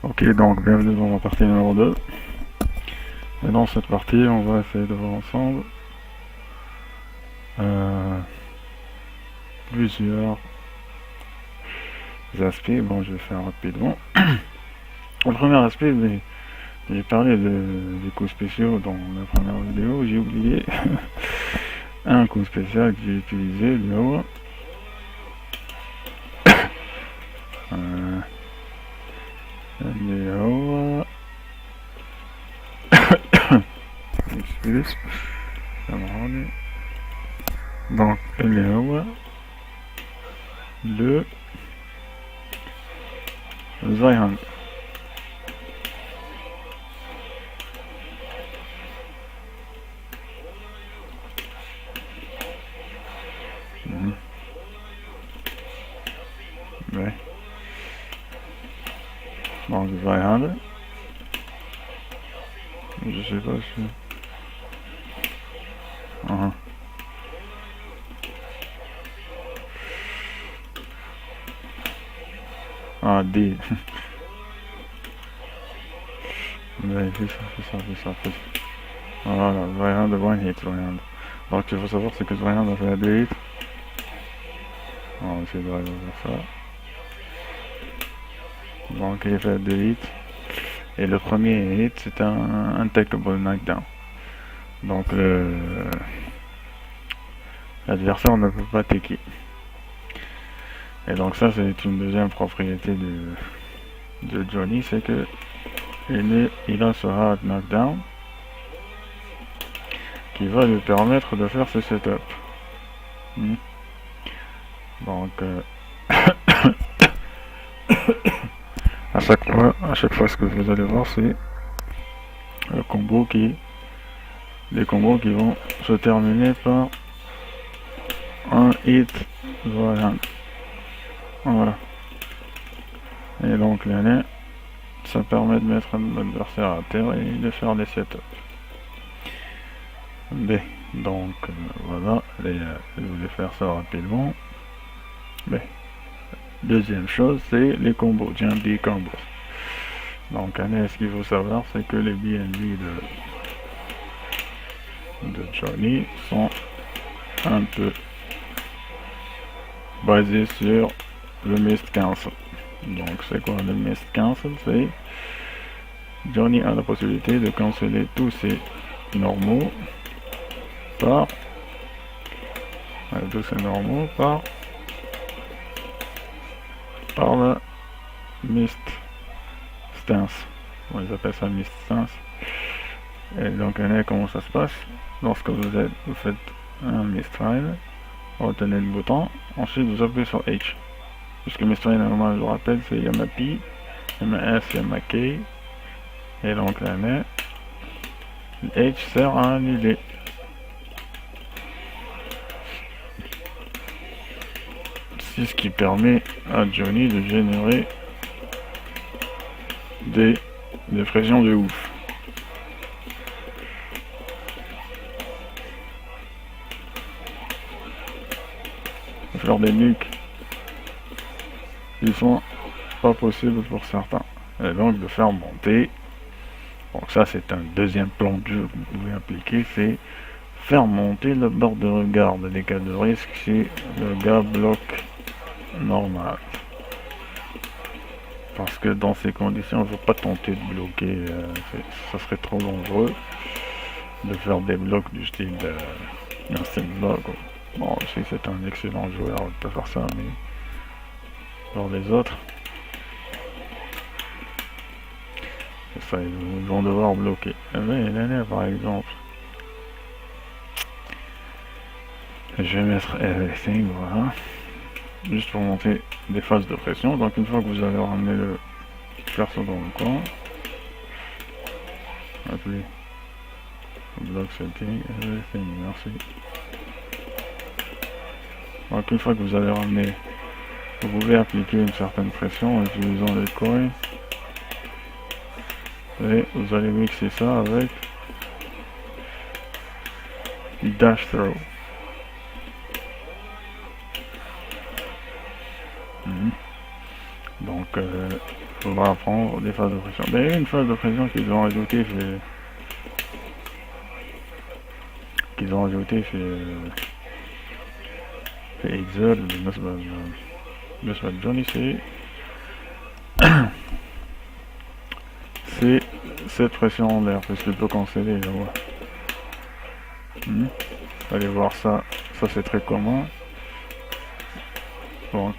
Ok, donc bienvenue dans la partie numéro 2. Et dans cette partie, on va essayer de voir ensemble plusieurs aspects. Bon, je vais faire rapidement. Le premier aspect, j'ai parlé des coups spéciaux dans la première vidéo. J'ai oublié un coup spécial que j'ai utilisé, le haut. Excuse. Donc, اللي هو le Zweihandel. Ouais. Donc, Zweihandel. Je sais pas si... Ah, D. Ouais, c'est ça. Voilà, Zweihandel, one hit, Zweihandel. Donc, il faut savoir c'est que Zweihandel a fait 2 hits. On va essayer de faire ça. Donc, il a fait 2 hits. Et le premier hit, c'est un untakeable knockdown. Donc, l'adversaire ne peut pas taker. Et donc ça, c'est une deuxième propriété de Johnny, c'est que il a ce hard knockdown qui va lui permettre de faire ce setup. Donc à chaque fois ce que vous allez voir, c'est les combos qui vont se terminer par un hit. Voilà. Et donc là, ça permet de mettre l'adversaire à terre et de faire des setups. B. Donc voilà, je vais faire ça rapidement. B. Deuxième chose, c'est les combos, des combos. Donc ce qu'il faut savoir, c'est que les BNB de Johnny sont un peu basés sur le Mist Cancel. Donc c'est quoi le Mist Cancel? C'est Johnny a la possibilité de canceller tous ses normaux par la Mist Stance. Bon, ils appellent ça Mist Stance. Et donc comment ça se passe? Lorsque vous faites un Mistfile, vous retenez le bouton, ensuite vous appuyez sur H. Puisque Mistfile, normalement, je vous rappelle, c'est il y a ma P, il y a ma S, il y a ma K. Et donc le H sert à annuler. C'est ce qui permet à Johnny de générer des pressions de ouf. Faire des nuques qui sont pas possibles pour certains. Et donc de faire monter. Donc ça c'est un deuxième plan de jeu que vous pouvez appliquer, c'est faire monter le bord de regard des cas de risque si le gars bloque normal. Parce que dans ces conditions, il ne faut pas tenter de bloquer, ça serait trop dangereux de faire des blocs du style un style bloc. Bon, si c'est un excellent joueur, il peut faire ça, mais pour les autres, ça, ils vont devoir bloquer. Mais l'année, par exemple, je vais mettre everything, voilà, juste pour monter des phases de pression. Donc une fois que vous avez ramené le perso dans le coin, appelez block setting, everything, merci. Donc une fois que vous avez ramené, vous pouvez appliquer une certaine pression en utilisant les coins. Et vous allez mixer ça avec dash throw. Donc on va prendre des phases de pression. Mais il y a une phase de pression qu'ils ont ajoutée في إجزاء بالنسبة لجوني c'est cette pression en l'air, puisqu'il peut concéder la voix. Allez voir ça, ça c'est très commun. Donc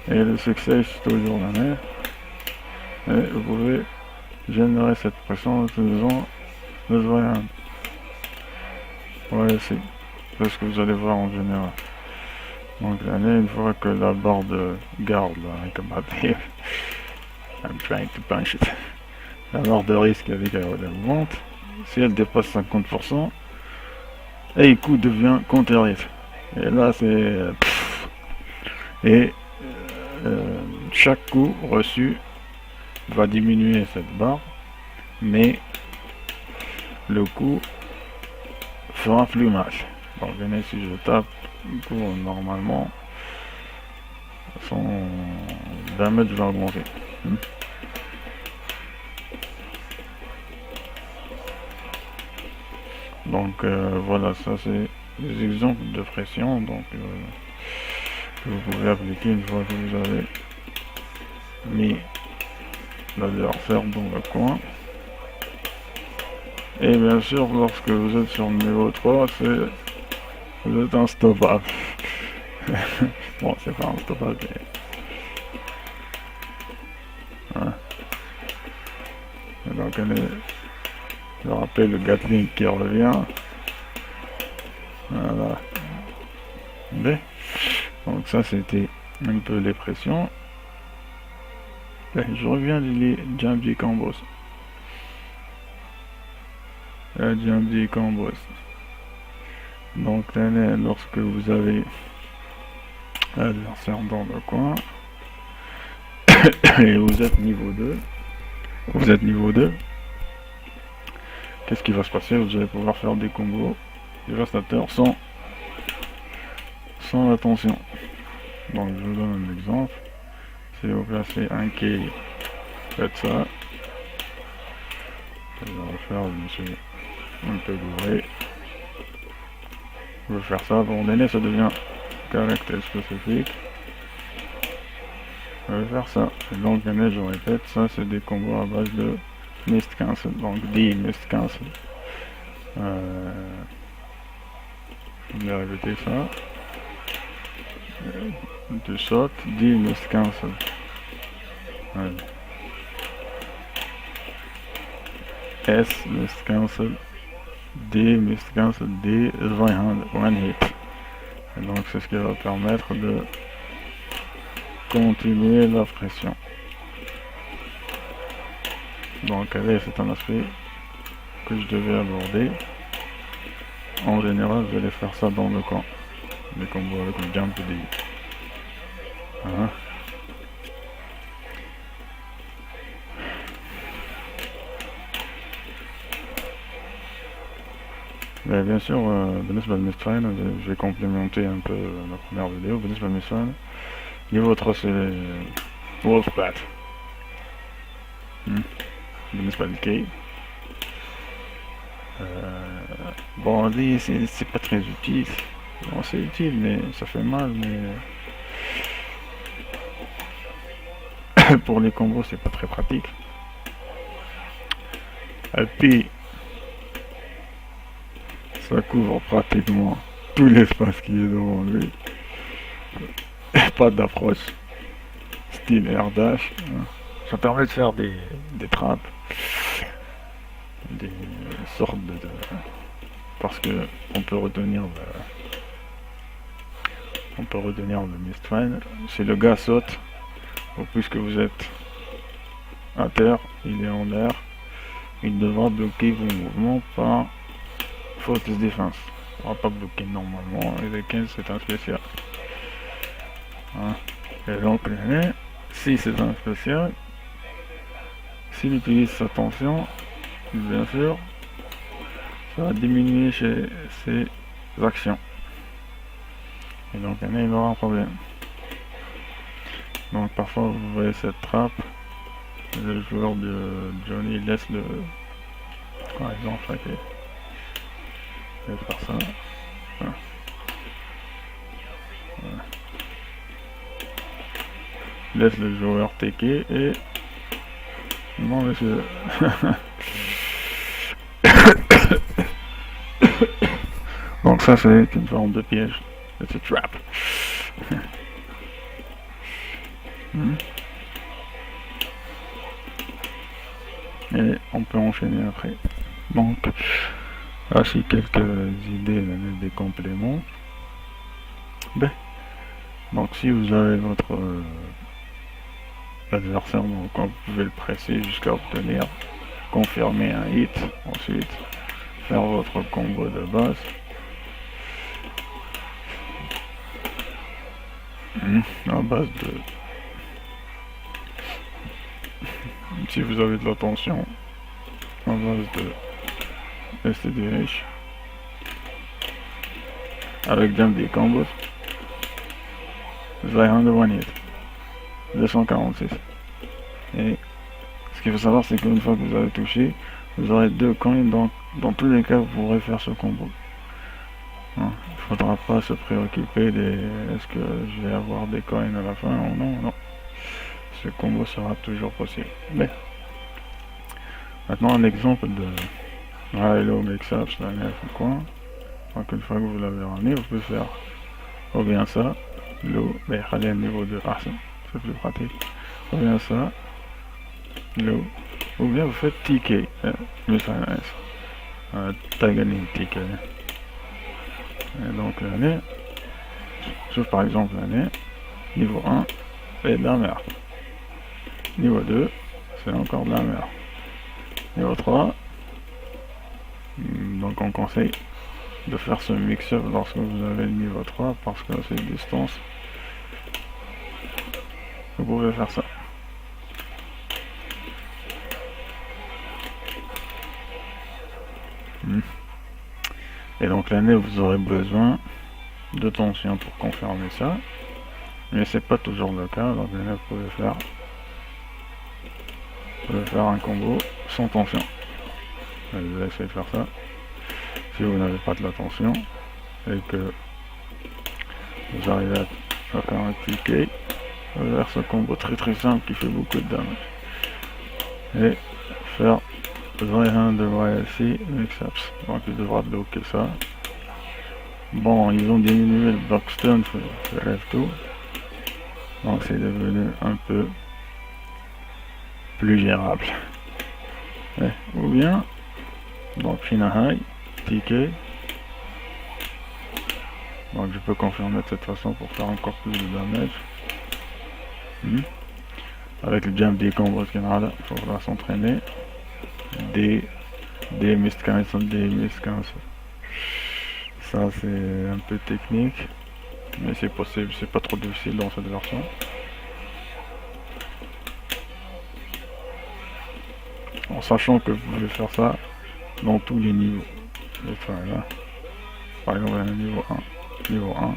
et le succès c'est toujours la même. Et vous pouvez générer cette pression en utilisant le voyant. Ouais, c'est ce que vous allez voir en général. Donc l'année, une fois que la barre de garde, là, I'm trying to punch it. La barre de risque avec elle monte, si elle dépasse 50%, et le coup devient counter-hit. Et là c'est... et chaque coup reçu va diminuer cette barre, mais le coup fera plus mal. Donc si je tape, le coup normalement son damage va augmenter. Donc voilà, ça c'est des exemples de pression donc que vous pouvez appliquer une fois que vous avez mis l'adversaire dans le coin. Et bien sûr, lorsque vous êtes sur le niveau 3, vous êtes unstoppable. Bon, c'est pas unstoppable, mais... Hein. Donc, je rappelle le Gatling qui revient. Voilà. Mais, donc ça, c'était un peu les pressions. Je reviens des Jumpy Combos. Jumpy Combos. Donc lorsque vous avez l'adversaire dans le coin et vous êtes niveau 2, qu'est-ce qui va se passer? Vous allez pouvoir faire des combos dévastateurs sans attention. Donc je vous donne un exemple. Si vous placez un quai, faites ça. Je vais faire, je me suis un peu gouré. Je vais faire ça, bon donné ça devient caractère spécifique. Je vais faire ça. Et donc je répète, ça c'est des combos à base de Mist Cancel. Donc 10 Mist Cancel. Je vais répéter ça. Tu sautes, 10 Mist Cancel. Ouais. S Mist Cancel. D Mist Cancel, D one hit. Et donc c'est ce qui va permettre de continuer la pression. Donc allez, c'est un aspect que je devais aborder. En général, je vais faire ça dans le camp. Les combos avec le jump D. Hein? Mais bien sûr, بالنسبة للمستفاين, je vais complémenter un peu la première vidéo. بالنسبة للمستفاين, niveau 3 c'est Wolfbat. بالنسبة للكي, bon lui c'est pas très utile. Bon c'est utile mais ça fait mal, mais pour les combos c'est pas très pratique. Et puis ça couvre pratiquement tout l'espace qui est devant lui. Pas d'approche style air dash. Ça permet de faire des trappes, des sortes de parce que on peut retenir le Mistfine. Si le gars saute, ou puisque vous êtes à terre, il est en l'air, il devra bloquer vos mouvements par Focus Defense. On va pas bloquer normalement, et les 15 c'est un spécial. Hein. Et donc, si c'est un spécial, s'il utilise sa tension, bien sûr, ça va diminuer ses actions. Et donc il aura un problème. Donc parfois vous voyez cette trappe, le joueur de Johnny laisse le, par exemple, ok, je vais faire ça. Voilà. Voilà. Laisse le joueur TK et non monsieur. Donc ça c'est une forme de piège, c'est une trap. Et on peut enchaîner après. Donc voici quelques idées des compléments. Ben, donc si vous avez votre adversaire, donc vous pouvez le presser jusqu'à obtenir, confirmer un hit, ensuite faire votre combo de base. À base de, si vous avez de la tension, à base de STDH avec bien des combos, Zion de One Hit 246. Et ce qu'il faut savoir, c'est qu'une fois que vous avez touché, vous aurez 2 coins, donc dans tous les cas vous pourrez faire ce combo. Il ne faudra pas se préoccuper des est-ce que je vais avoir des coins à la fin ou non, non. Ce combo sera toujours possible. Mais maintenant un exemple de hello mix-up, la nef ou quoi. Donc une fois que vous l'avez ramené, vous pouvez faire ou bien ça, l'eau, mais allez niveau 2, c'est plus pratique. Ou bien ça, l'eau, ou bien vous faites TK, Taganing TK. Et donc l'année, sauf par exemple l'année, niveau 1, c'est de la merde. Niveau 2, c'est encore de la merde. Niveau 3, donc on conseille de faire ce mix-up lorsque vous avez le niveau 3 parce que c'est distance. Vous pouvez faire ça. Et donc l'année vous aurez besoin de tension pour confirmer ça. Mais c'est pas toujours le cas, donc l'année vous pouvez faire un combo sans tension. Je vais essayer de faire ça. Si vous n'avez pas de la tension et que vous arrivez à faire un TK, faire ce combo très simple qui fait beaucoup de damage. Et faire Dry Hand YLC Mix-Ups. Donc il devra bloquer ça. Bon, ils ont diminué le Blockstone, relève tout. Donc c'est devenu un peu plus gérable. Ouais. Ou bien, donc Fina High, TK. Donc je peux confirmer de cette façon pour faire encore plus de damage. Avec le jump des combos qu'il faudra s'entraîner. Des mist cancel, des mist cancel. Ça c'est un peu technique, mais c'est possible, c'est pas trop difficile dans cette version. En sachant que vous pouvez faire ça dans tous les niveaux. Enfin, là, par exemple, niveau 1, vous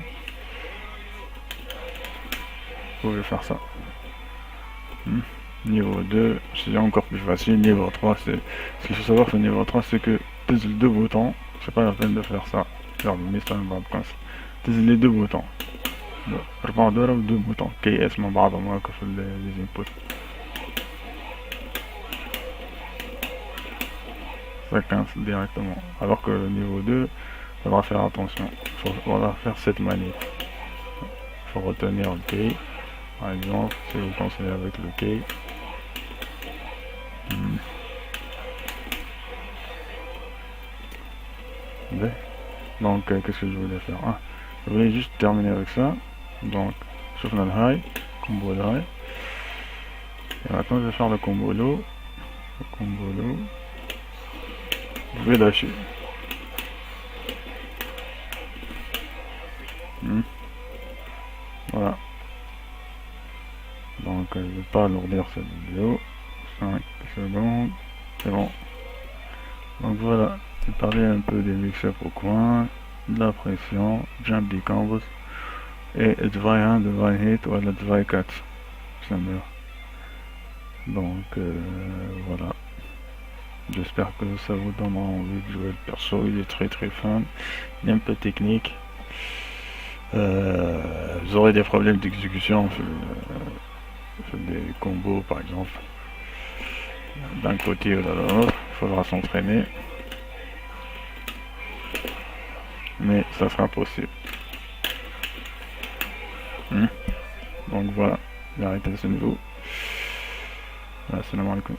pouvez faire ça. Niveau 2, c'est encore plus facile. Niveau 3, c'est ce qu'il faut savoir que niveau 3, c'est que les 2 boutons, c'est pas la peine de faire ça. Genre le Mr. Broadcast. Les 2 boutons. 2 boutons. KS مع بعضهم هكا في les inputs. Ça casse directement. Alors que le niveau 2, il faudra faire attention. Il faudra faire cette manière. Il faut retenir le K. Par exemple, si vous conseillez avec le K. Donc qu'est-ce que je voulais faire, je voulais juste terminer avec ça. Donc sauf le high, combo high. Et maintenant je vais faire le combo low. Je vais lâcher. Voilà. Donc je vais pas alourdir cette vidéo. 5 secondes. C'est bon. Donc voilà. Je vais parler un peu des mix-up au coin, de la pression, jump des combos, et dry hand, dry hit ou le dry cut. Donc voilà. J'espère que ça vous donnera envie de jouer le perso. Il est très très fun. Il est un peu technique. Vous aurez des problèmes d'exécution sur des combos par exemple. D'un côté ou de l'autre. Il faudra s'entraîner. Mais ça sera possible. Donc voilà. J'ai arrêté ce niveau. Assalamu alaikum.